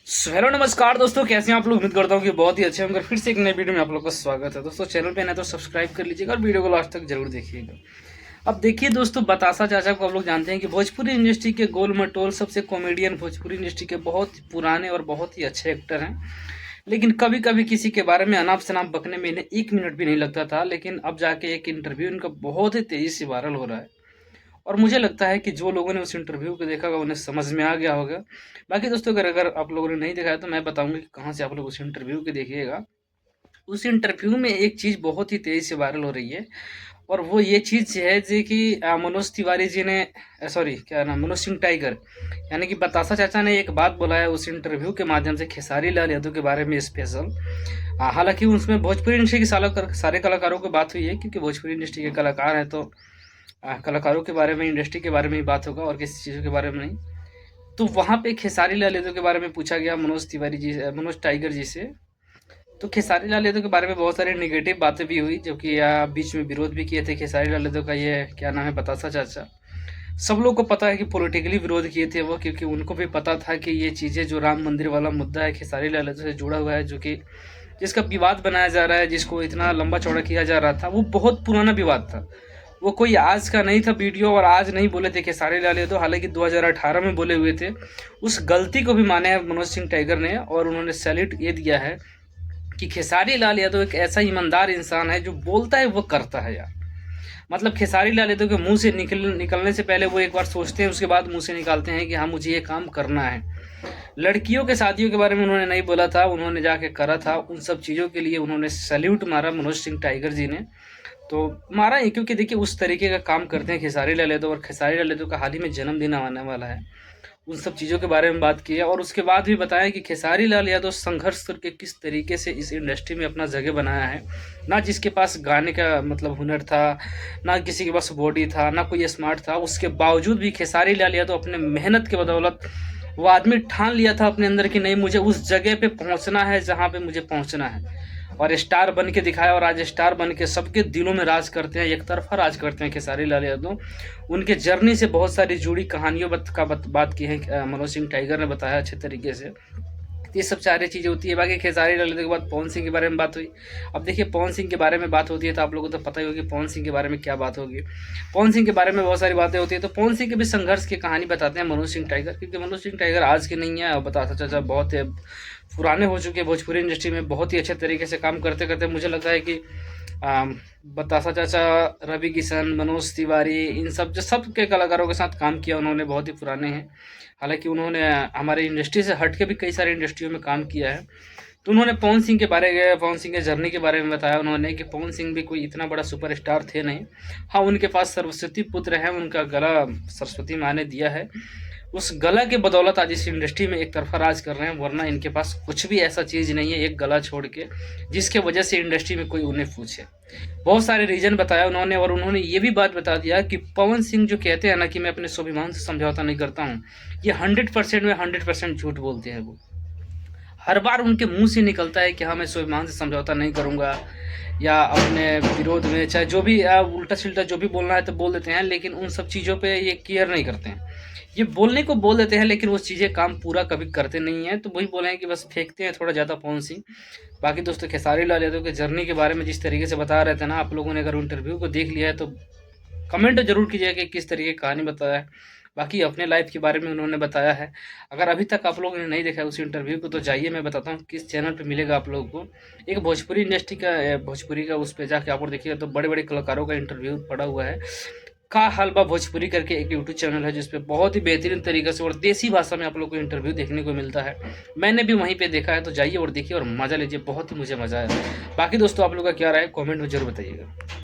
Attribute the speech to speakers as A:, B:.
A: Hello नमस्कार दोस्तों, कैसे हैं आप लोग। उम्मीद करता हूँ कि बहुत ही अच्छे होंगे। फिर से एक नए वीडियो में आप लोग का स्वागत है। दोस्तों चैनल पे नए तो सब्सक्राइब कर लीजिएगा और वीडियो को लास्ट तक जरूर देखिएगा। अब देखिए दोस्तों, बतासा चाचा को आप लोग जानते हैं कि भोजपुरी इंडस्ट्री के गोल मटोल सबसे कॉमेडियन, भोजपुरी इंडस्ट्री के बहुत पुराने और बहुत ही अच्छे एक्टर हैं। लेकिन कभी कभी किसी के बारे में अनाप शनाप बकने में इन्हें 1 मिनट भी नहीं लगता था, लेकिन अब जाके एक इंटरव्यू इनका बहुत ही तेजी से वायरल हो रहा है। और मुझे लगता है कि जो लोगों ने उस इंटरव्यू को देखा होगा उन्हें समझ में आ गया होगा। बाकी दोस्तों, अगर अगर आप लोगों ने नहीं देखा है तो मैं बताऊंगा कि कहाँ से आप लोग उस इंटरव्यू को देखिएगा। उस इंटरव्यू में एक चीज़ बहुत ही तेज़ी से वायरल हो रही है, और वो ये चीज़ है जी कि मनोज तिवारी जी ने, सॉरी क्या नाम, मनोज सिंह टाइगर, यानी कि बतासा चाचा ने एक बात बोला है उस इंटरव्यू के माध्यम से खेसारी लाल यादव के बारे में स्पेशल। हालांकि उसमें भोजपुरी इंडस्ट्री के सारे कलाकारों की बात हुई है, क्योंकि भोजपुरी इंडस्ट्री के कलाकार हैं तो कलाकारों के बारे में, इंडस्ट्री के बारे में ही बात होगा और किसी चीज़ों के बारे में नहीं। तो वहाँ पे खेसारी लाल यादव के बारे में पूछा गया मनोज तिवारी जी, मनोज टाइगर जी से। तो खेसारी लाल यादव के बारे में बहुत सारी नेगेटिव बातें भी हुई, जो कि बीच में विरोध भी किए थे खेसारी लाल यादव का, ये क्या नाम है, बतासा चाचा। सब लोग को पता है कि पॉलिटिकली विरोध किए थे वो, क्योंकि उनको भी पता था कि ये चीज़ें, जो राम मंदिर वाला मुद्दा है, खेसारी लाल यादव से जुड़ा हुआ है, जो कि जिसका विवाद बनाया जा रहा है, जिसको इतना लंबा चौड़ा किया जा रहा था, वो बहुत पुराना विवाद था। वो कोई आज का नहीं था वीडियो, और आज नहीं बोले थे खेसारी लाल यादव, हालांकि 2018 में बोले हुए थे। उस गलती को भी माने हैं मनोज सिंह टाइगर ने, और उन्होंने सैल्यूट ये दिया है कि खेसारी लाल यादव एक ऐसा ईमानदार इंसान है जो बोलता है वो करता है यार। मतलब खेसारी लाल यादव के मुंह से निकलने से पहले वो एक बार सोचते हैं, उसके बाद मुंह से निकालते हैं कि हाँ मुझे ये काम करना है। लड़कियों के शादियों के बारे में उन्होंने नहीं बोला था, उन्होंने जाके करा था। उन सब चीज़ों के लिए उन्होंने सैल्यूट मारा मनोज सिंह टाइगर जी ने। तो मारा ही, क्योंकि देखिए उस तरीके का काम करते हैं खेसारी लाल यादव, और खेसारी लाल यादव का हाल ही में जन्मदिन आने वाला है। उन सब चीज़ों के बारे में बात की है, और उसके बाद भी बताया कि खेसारी लाल यादव संघर्ष करके किस तरीके से इस इंडस्ट्री में अपना जगह बनाया है। ना जिसके पास गाने का मतलब हुनर था, ना किसी के पास बॉडी था, ना कोई स्मार्ट था, उसके बावजूद भी खेसारी लाल यादव अपने मेहनत के बदौलत, वो आदमी ठान लिया था अपने अंदर कि नहीं, मुझे उस जगह पे पहुंचना है जहाँ पे मुझे पहुंचना है, और स्टार बन के दिखाया। और आज स्टार बन के सबके दिलों में राज करते हैं, एक तरफा राज करते हैं खेसारी लाल यादव। उनके जर्नी से बहुत सारी जुड़ी कहानियों बात की है, मनोज सिंह टाइगर ने बताया अच्छे तरीके से। तो ये सब सारी चीज़ें होती है। बाकी खेसारी लाल यादव के बाद पवन सिंह के बारे में बात हुई। अब देखिए पवन सिंह के बारे में बात होती है तो आप लोगों को तो पता ही होगी पवन सिंह के बारे में क्या बात होगी। पवन सिंह के बारे में बहुत सारी बातें होती है, तो पवन सिंह के भी संघर्ष की कहानी बताते हैं मनोज सिंह टाइगर, क्योंकि मनोज सिंह टाइगर आज के नहीं है, बताता चाचा बहुत पुराने हो चुके हैं भोजपुरी इंडस्ट्री में, बहुत ही अच्छे तरीके से काम करते करते मुझे लगता है कि बतासा चाचा, रवि किशन, मनोज तिवारी, इन सब जो सब के कलाकारों के साथ काम किया उन्होंने, बहुत ही पुराने हैं। हालांकि उन्होंने हमारे इंडस्ट्री से हट के भी कई सारी इंडस्ट्रियों में काम किया है। तो उन्होंने पवन सिंह के जर्नी के बारे में बताया उन्होंने, कि पवन सिंह भी कोई इतना बड़ा सुपरस्टार थे नहीं। हाँ, उनके पास सरस्वती पुत्र है, उनका गला सरस्वती माँ ने दिया है। उस गला के बदौलत आज इस इंडस्ट्री में एक तरफा राज कर रहे हैं, वरना इनके पास कुछ भी ऐसा चीज़ नहीं है एक गला छोड़ के जिसके वजह से इंडस्ट्री में कोई उन्हें पूछे। बहुत सारे रीजन बताया उन्होंने, और उन्होंने ये भी बात बता दिया कि पवन सिंह जो कहते हैं ना कि मैं अपने स्वाभिमान से समझौता नहीं करता हूँ, ये 100% में 100% झूठ बोलते हैं। वो हर बार उनके मुंह से निकलता है कि हाँ मैं स्वाभिमान से समझौता नहीं करूँगा, या अपने विरोध में चाहे जो भी उल्टा सिल्टा जो भी बोलना है तो बोल देते हैं, लेकिन उन सब चीज़ों पे ये केयर नहीं करते हैं। ये बोलने को बोल देते हैं, लेकिन वो चीज़ें काम पूरा कभी करते नहीं हैं। तो वही बोले हैं कि बस फेंकते हैं थोड़ा ज़्यादा पवन सिंह। बाकी दोस्तों, खेसारी लाल यादव के जर्नी के बारे में जिस तरीके से बता रहे थे ना, आप लोगों ने अगर इंटरव्यू को देख लिया है तो कमेंट जरूर कीजिएगा कि किस तरीके की कहानी बताया है। बाकी अपने लाइफ के बारे में उन्होंने बताया है। अगर अभी तक आप लोगों ने नहीं देखा है उस इंटरव्यू को, तो जाइए, मैं बताता हूँ किस चैनल पे मिलेगा आप लोगों को। एक भोजपुरी का उस पर जाके आप देखिएगा तो बड़े बड़े कलाकारों का इंटरव्यू पड़ा हुआ है। का हलवा भोजपुरी करके एक यूट्यूब चैनल है, जिसपे बहुत ही बेहतरीन तरीके से और देसी भाषा में आप लोग को इंटरव्यू देखने को मिलता है। मैंने भी वहीं पे देखा है, तो जाइए और देखिए और मज़ा लीजिए, बहुत ही मुझे मज़ा आया। बाकी दोस्तों, आप लोग का क्या राय है कमेंट में जरूर बताइएगा।